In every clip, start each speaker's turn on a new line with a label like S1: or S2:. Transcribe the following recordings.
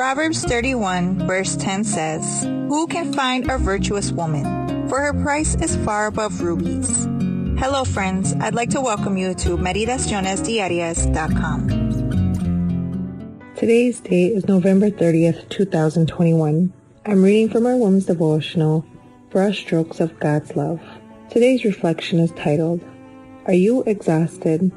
S1: Proverbs 31 verse 10 says, "Who can find a virtuous woman? For her price is far above rubies." Hello friends, I'd like to welcome you to Meditaciones
S2: Today's date is November 30th, 2021. I'm reading from our Women's Devotional, Brush Strokes of God's Love. Today's reflection is titled, Are You Exhausted?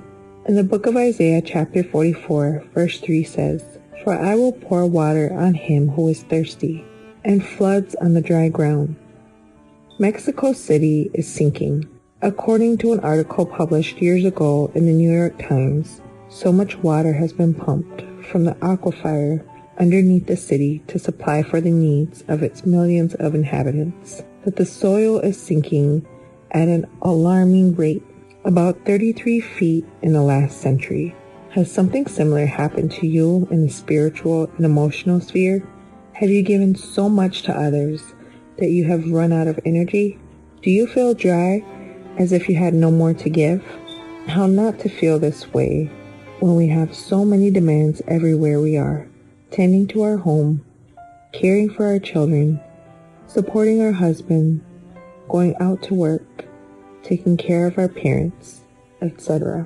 S2: In the book of Isaiah chapter 44, verse 3 says, "For I will pour water on him who is thirsty, and floods on the dry ground." Mexico City is sinking. According to an article published years ago in the New York Times, so much water has been pumped from the aquifer underneath the city to supply for the needs of its millions of inhabitants that the soil is sinking at an alarming rate, about 33 feet in the last century. Has something similar happened to you in the spiritual and emotional sphere? Have you given so much to others that you have run out of energy? Do you feel dry, as if you had no more to give? How not to feel this way when we have so many demands everywhere we are, tending to our home, caring for our children, supporting our husband, going out to work, taking care of our parents, etc.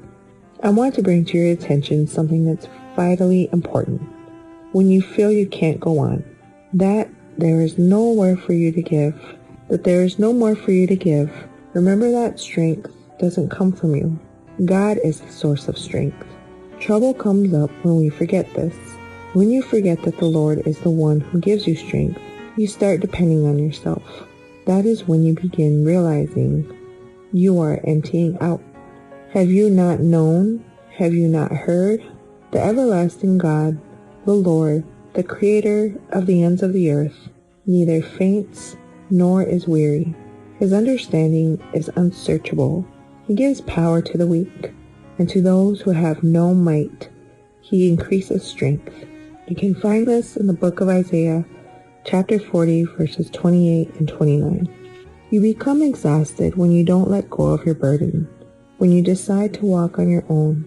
S2: I want to bring to your attention something that's vitally important. When you feel you can't go on, that there is nowhere for you to give, that there is no more for you to give, remember that strength doesn't come from you. God is the source of strength. Trouble comes up when we forget this. When you forget that the Lord is the one who gives you strength, you start depending on yourself. That is when you begin realizing you are emptying out. Have you not known? Have you not heard? The everlasting God, the Lord, the Creator of the ends of the earth, neither faints nor is weary. His understanding is unsearchable. He gives power to the weak, and to those who have no might, he increases strength. You can find this in the book of Isaiah, chapter 40, verses 28 and 29. You become exhausted when you don't let go of your burden, when you decide to walk on your own,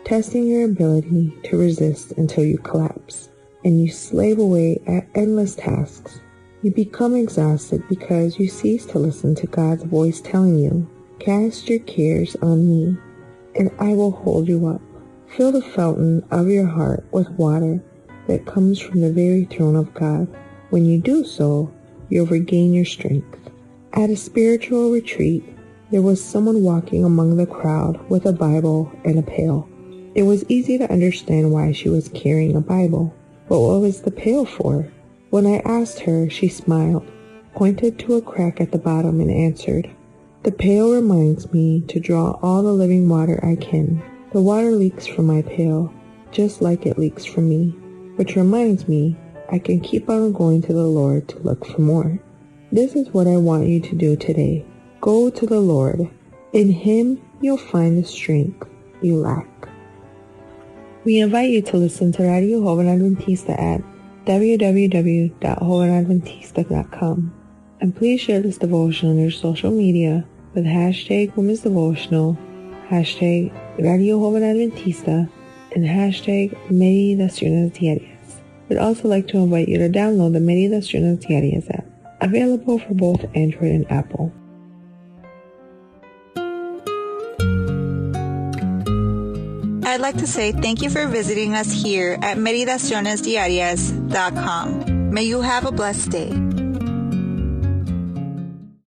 S2: testing your ability to resist until you collapse, and you slave away at endless tasks. You become exhausted because you cease to listen to God's voice telling you, "Cast your cares on me, and I will hold you up." Fill the fountain of your heart with water that comes from the very throne of God. When you do so, you'll regain your strength. At a spiritual retreat, there was someone walking among the crowd with a Bible and a pail. It was easy to understand why she was carrying a Bible, but what was the pail for? When I asked her, she smiled, pointed to a crack at the bottom, and answered, "The pail reminds me to draw all the living water I can. The water leaks from my pail, just like it leaks from me, which reminds me I can keep on going to the Lord to look for more." This is what I want you to do today. Go to the Lord. In Him, you'll find the strength you lack. We invite you to listen to Radio Joven Adventista at www.jovenadventista.com. And please share this devotion on your social media with hashtag Women's Devotional, hashtag Radio Joven Adventista, and hashtag Meditaciones Diarias. We'd also like to invite you to download the Meditaciones Diarias app, available for both Android and Apple.
S1: I'd like to say thank you for visiting us here at Meditacionesdiarias.com. May you have a blessed day.